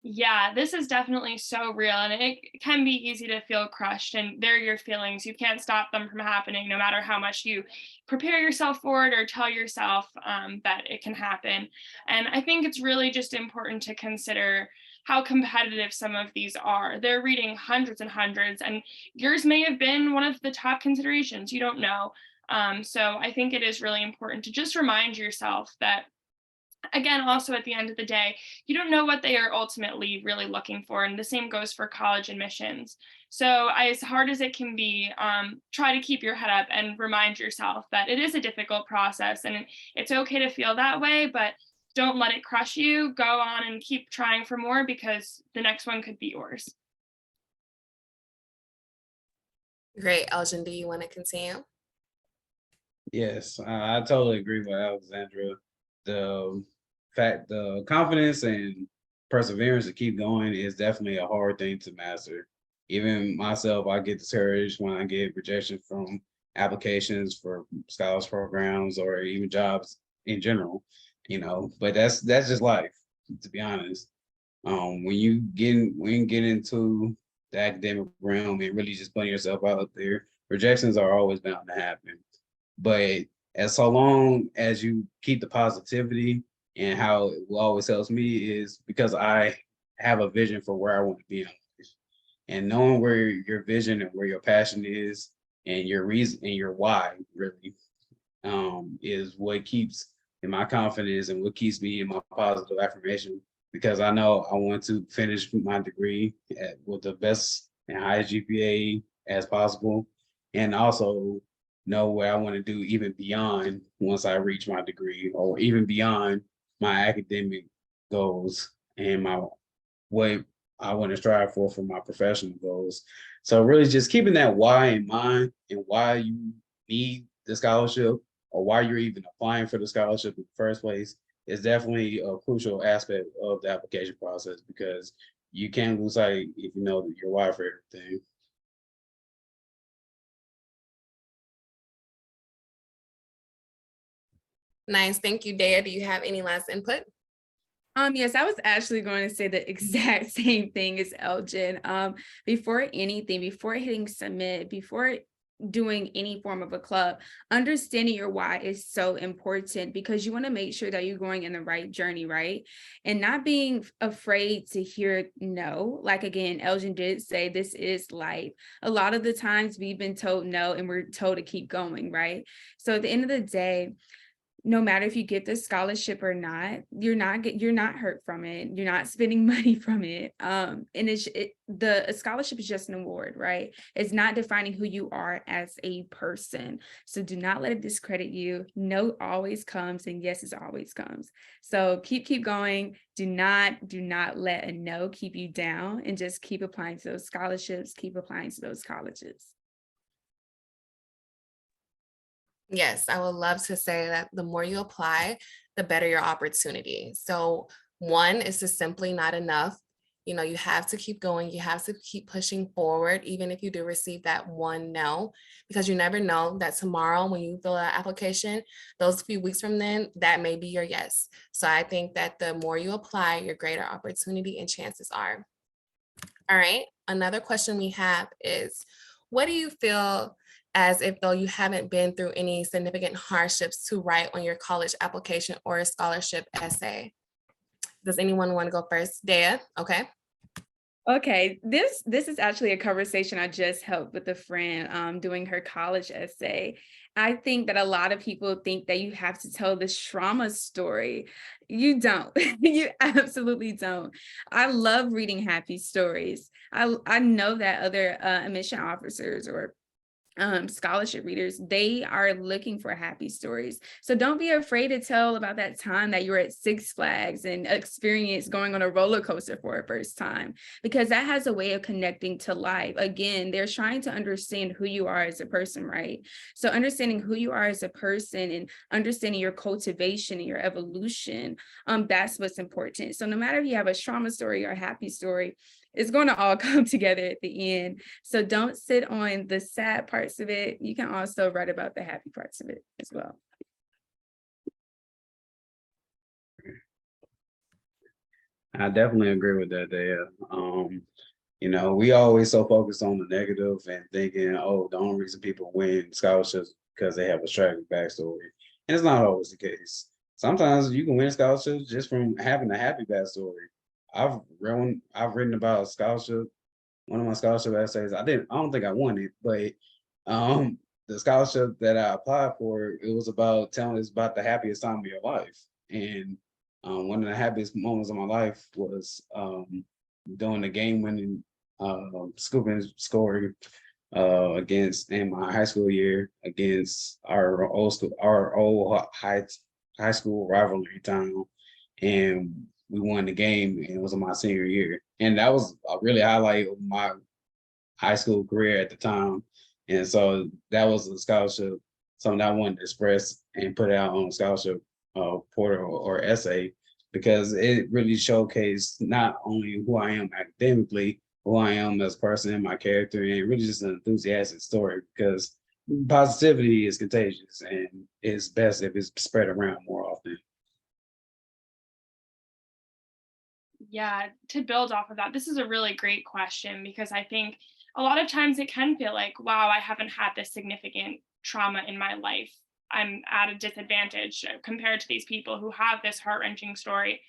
Yeah, this is definitely so real, and it can be easy to feel crushed, and they're your feelings. You can't stop them from happening, no matter how much you prepare yourself for it or tell yourself that it can happen. And I think it's really just important to consider how competitive some of these are. They're reading hundreds and hundreds, and yours may have been one of the top considerations. You don't know. So I think it is really important to just remind yourself that, again, also at the end of the day, you don't know what they are ultimately really looking for. And the same goes for college admissions. So as hard as it can be, try to keep your head up and remind yourself that it is a difficult process, and it's okay to feel that way, but don't let it crush you. Go on and keep trying for more, because the next one could be yours.
Great. Elgin, do you want to continue?
Yes, I totally agree with Alexandra. The confidence and perseverance to keep going is definitely a hard thing to master. Even myself, I get discouraged when I get rejection from applications for scholars programs or even jobs in general, but that's just life, to be honest. When you get into the academic realm and really just putting yourself out there, rejections are always bound to happen. But as so long as you keep the positivity, and how it always helps me is because I have a vision for where I want to be in life. And knowing where your vision and where your passion is and your reason and your why really is what keeps in my confidence and what keeps me in my positive affirmation, because I know I want to finish my degree with the best and highest GPA as possible, and also know what I want to do even beyond once I reach my degree, or even beyond my academic goals and what I want to strive for my professional goals. So really just keeping that why in mind and why you need the scholarship or why you're even applying for the scholarship in the first place is definitely a crucial aspect of the application process, because you can't lose sight if you know that your why for everything.
Nice. Thank you, Dea. Do you have any last input?
Yes, I was actually going to say the exact same thing as Elgin. Before anything, before hitting submit, before doing any form of a club, understanding your why is so important, because you want to make sure that you're going in the right journey, right? And not being afraid to hear no. Like, again, Elgin did say this is life. A lot of the times we've been told no and we're told to keep going, right? So at the end of the day, no matter if you get the scholarship or not, you're not hurt from it. You're not spending money from it. And a scholarship is just an award, right? It's not defining who you are as a person. So do not let it discredit you. No always comes, and yes is always comes. So keep going. Do not let a no keep you down, and just keep applying to those scholarships, keep applying to those colleges.
Yes, I would love to say that the more you apply, the better your opportunity. So one is just simply not enough. You have to keep going. You have to keep pushing forward, even if you do receive that one no, because you never know that tomorrow when you fill out application, those few weeks from then, that may be your yes. So I think that the more you apply, your greater opportunity and chances are. All right. Another question we have is, what do you feel as if though you haven't been through any significant hardships to write on your college application or a scholarship essay? Does anyone want to go first? Dea, okay.
Okay, this is actually a conversation I just held with a friend doing her college essay. I think that a lot of people think that you have to tell this trauma story. You don't. You absolutely don't. I love reading happy stories. I know that other admission officers or scholarship readers, they are looking for happy stories. So don't be afraid to tell about that time that you were at Six Flags and experience going on a roller coaster for a first time, because that has a way of connecting to life. Again, they're trying to understand who you are as a person, right? So understanding who you are as a person and understanding your cultivation and your evolution, that's what's important. So no matter if you have a trauma story or a happy story, it's going to all come together at the end. So don't sit on the sad parts of it. You can also write about the happy parts of it as well.
I definitely agree with that there. We always so focused on the negative and thinking, oh, the only reason people win scholarships because they have a tragic backstory. And it's not always the case. Sometimes you can win scholarships just from having a happy backstory. I've written about a scholarship, one of my scholarship essays. I don't think I won it, but the scholarship that I applied for, it was about telling us about the happiest time of your life. And one of the happiest moments of my life was doing the game-winning scooping score against in my high school year against our old high school rivalry town, and we won the game. And it was in my senior year, and that was a really highlight of my high school career at the time. And so that was a scholarship, something I wanted to express and put out on a scholarship portal or essay, because it really showcased not only who I am academically, who I am as a person and my character, and really just an enthusiastic story, because positivity is contagious and it's best if it's spread around more often.
Yeah, to build off of that, this is a really great question, because I think a lot of times it can feel like, wow, I haven't had this significant trauma in my life. I'm at a disadvantage compared to these people who have this heart-wrenching story.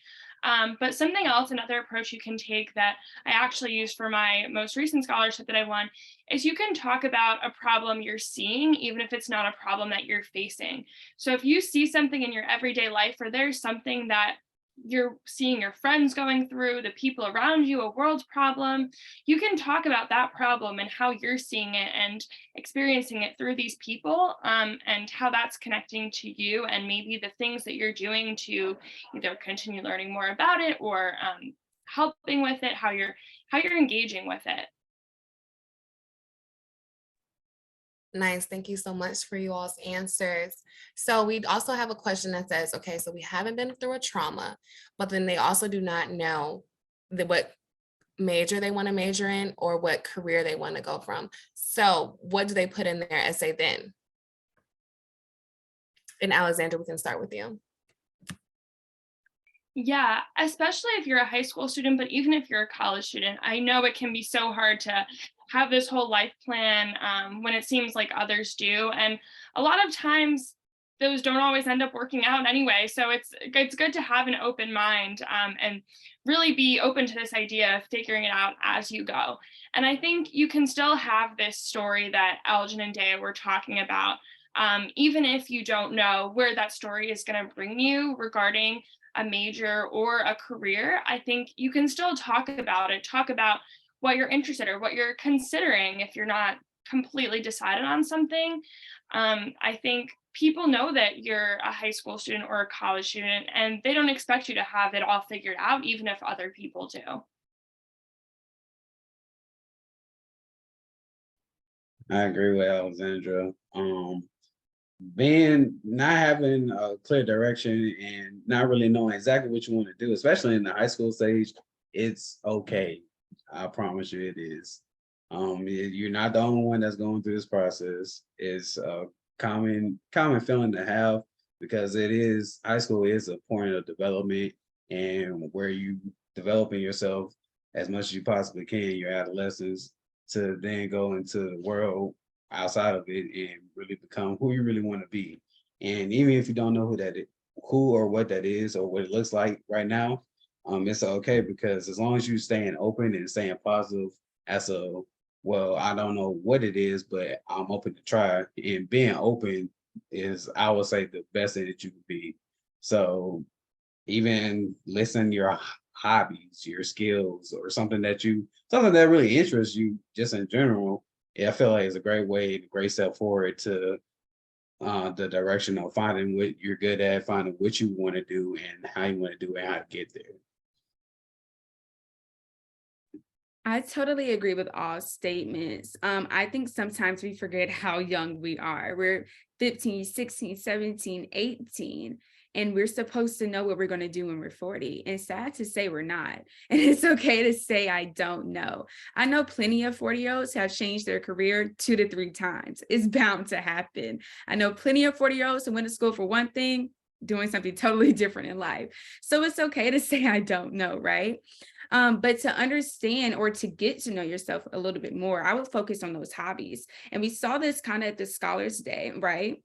But something else, another approach you can take that I actually used for my most recent scholarship that I won, is you can talk about a problem you're seeing, even if it's not a problem that you're facing. So if you see something in your everyday life, or there's something that you're seeing your friends going through, the people around you, a world problem, you can talk about that problem and how you're seeing it and experiencing it through these people, and how that's connecting to you, and maybe the things that you're doing to either continue learning more about it, or helping with it, how you're engaging with it.
Nice. Thank you so much for you all's answers. So we also have a question that says, okay, so we haven't been through a trauma, but then they also do not know what major they want to major in or what career they want to go from. So what do they put in their essay then? And Alexandra, we can start with you.
Yeah, especially if you're a high school student, but even if you're a college student, I know it can be so hard to have this whole life plan when it seems like others do. And a lot of times those don't always end up working out anyway. So it's good to have an open mind, and really be open to this idea of figuring it out as you go. And I think you can still have this story that Elgin and Dea were talking about, even if you don't know where that story is going to bring you regarding a major or a career. I think you can still talk about it, talk about what you're interested or what you're considering if you're not completely decided on something. I think people know that you're a high school student or a college student, and they don't expect you to have it all figured out, even if other people do.
I agree with Alexandra. Being not having a clear direction and not really knowing exactly what you want to do, especially in the high school stage, it's okay. I promise you it is. You're not the only one that's going through this process. It's a common feeling to have, because it is, high school is a point of development and where you developing yourself as much as you possibly can, your adolescence, to then go into the world outside of it and really become who you really want to be. And even if you don't know who or what that is or what it looks like right now, it's okay, because as long as you staying open and staying positive as a, well, I don't know what it is, but I'm open to try. And being open is, I would say, the best thing that you could be. So even listen to your hobbies, your skills, or something that really interests you just in general, I feel like it's a great way, a great step forward to the direction of finding what you're good at, finding what you want to do and how you want to do it, and how to get there.
I totally agree with all statements. I think sometimes we forget how young we are. We're 15, 16, 17, 18, and we're supposed to know what we're going to do when we're 40. And sad to say we're not. And it's okay to say, I don't know. I know plenty of 40-year-olds have changed their career 2 to 3 times. It's bound to happen. I know plenty of 40-year-olds who went to school for one thing, doing something totally different in life. So it's okay to say, I don't know, right? But to understand or to get to know yourself a little bit more, I would focus on those hobbies. And we saw this kind of at the Scholars Day, right?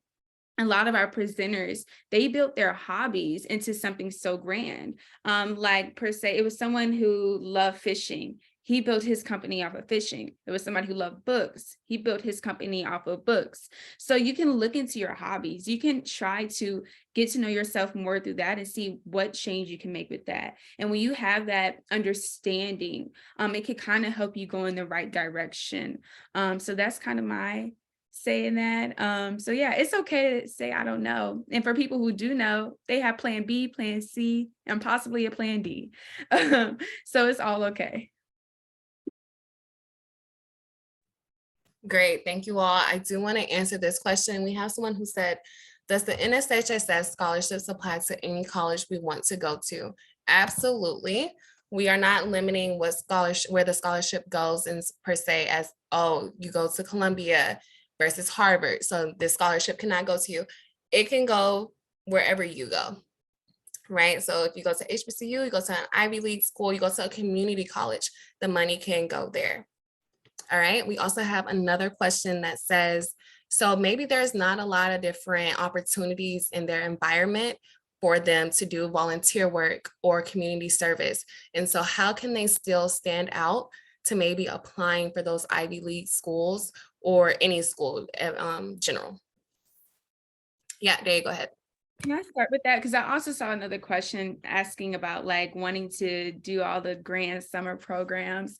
A lot of our presenters, they built their hobbies into something so grand. Like per se, it was someone who loved fishing. He built his company off of fishing. There was somebody who loved books. He built his company off of books. So you can look into your hobbies. You can try to get to know yourself more through that and see what change you can make with that. And when you have that understanding, it can kind of help you go in the right direction. So that's kind of my saying that. So yeah, it's okay to say, I don't know. And for people who do know, they have plan B, plan C, and possibly a plan D. So it's all okay.
Great, thank you all. I do want to answer this question. We have someone who said, does the NSHSS scholarships apply to any college we want to go to? Absolutely. We are not limiting what scholarship, where the scholarship goes in per se as, oh, you go to Columbia versus Harvard, so this scholarship cannot go to you. It can go wherever you go, right? So if you go to HBCU, you go to an Ivy League school, you go to a community college, the money can go there. All right, we also have another question that says, so maybe there's not a lot of different opportunities in their environment for them to do volunteer work or community service. And so how can they still stand out to maybe applying for those Ivy League schools or any school general? Yeah, there you go ahead.
Can I start with that? Because I also saw another question asking about like wanting to do all the grand summer programs.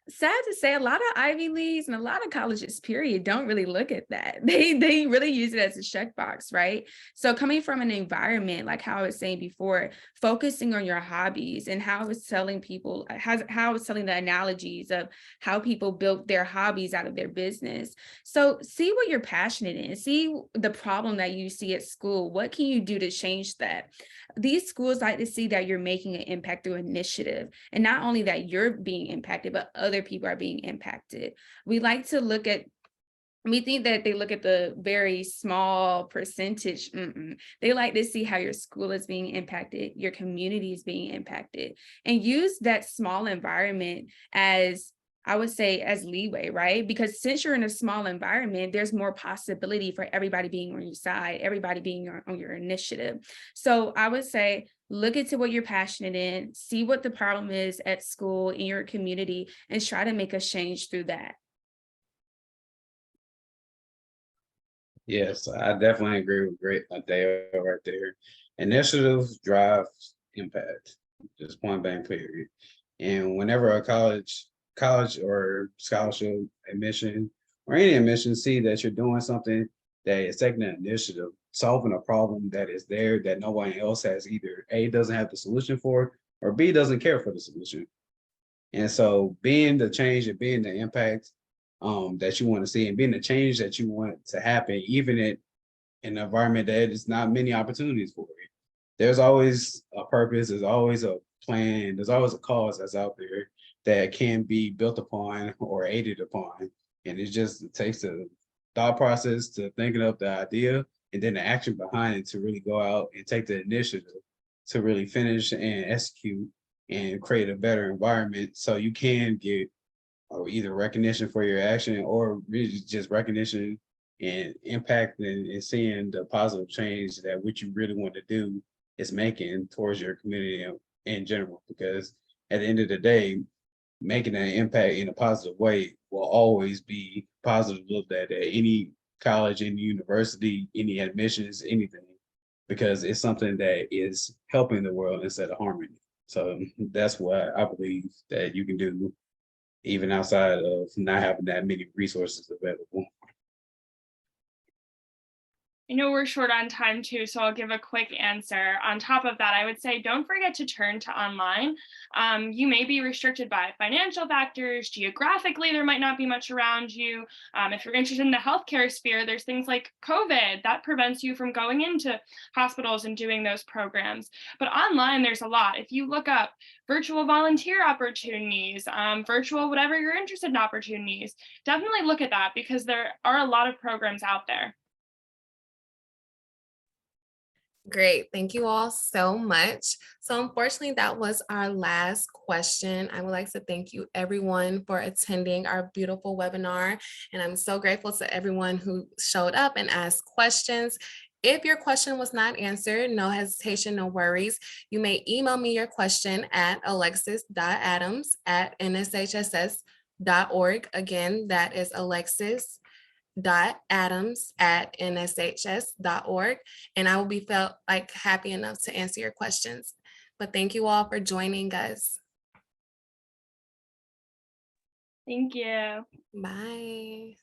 Sad to say, a lot of Ivy Leagues and a lot of colleges, period, don't really look at that. They really use it as a checkbox, right? So coming from an environment, like how I was saying before, focusing on your hobbies and how I was telling people, how I was telling the analogies of how people built their hobbies out of their business. So see what you're passionate in, see the problem that you see at school. What can you do to change that? These schools like to see that you're making an impact through initiative, and not only that you're being impacted, but other people are being impacted. We like to look at, we think that they look at the very small percentage. They like to see how your school is being impacted, your community is being impacted, and use that small environment as, I would say, as leeway, right? Because since you're in a small environment, there's more possibility for everybody being on your side, everybody being on your initiative. So I would say, look into what you're passionate in, see what the problem is at school, in your community, and try to make a change through that.
Yes, I definitely agree with great Dale right there. Initiatives drive impact, just point blank period. And whenever a college or scholarship admission or any admission see that you're doing something that is taking an initiative, solving a problem that is there that no one else has either A, doesn't have the solution for, or B, doesn't care for the solution. And so being the change and being the impact that you want to see and being the change that you want to happen, even in an environment that is not many opportunities for it. There's always a purpose, there's always a plan, there's always a cause that's out there that can be built upon or aided upon. And it takes the thought process to thinking up the idea and then the action behind it to really go out and take the initiative to really finish and execute and create a better environment so you can get or either recognition for your action or really just recognition and impact and seeing the positive change that what you really want to do is making towards your community in general. Because at the end of the day, making an impact in a positive way will always be positive looked at any college, any university, any admissions, anything, because it's something that is helping the world instead of harming it. So that's what I believe that you can do even outside of not having that many resources available.
I know we're short on time too, so I'll give a quick answer. On top of that, I would say don't forget to turn to online. You may be restricted by financial factors, geographically, there might not be much around you. If you're interested in the healthcare sphere, there's things like COVID that prevents you from going into hospitals and doing those programs. But online, there's a lot. If you look up virtual volunteer opportunities, virtual whatever you're interested in opportunities, definitely look at that because there are a lot of programs out there.
Great. Thank you all so much. So unfortunately, that was our last question. I would like to thank you everyone for attending our beautiful webinar. And I'm so grateful to everyone who showed up and asked questions. If your question was not answered, no hesitation, no worries. You may email me your question at alexis.adams@nshss.org. Again, that is alexis.adams@nshs.org, and I will be felt like happy enough to answer your questions. But thank you all for joining us.
Thank you.
Bye.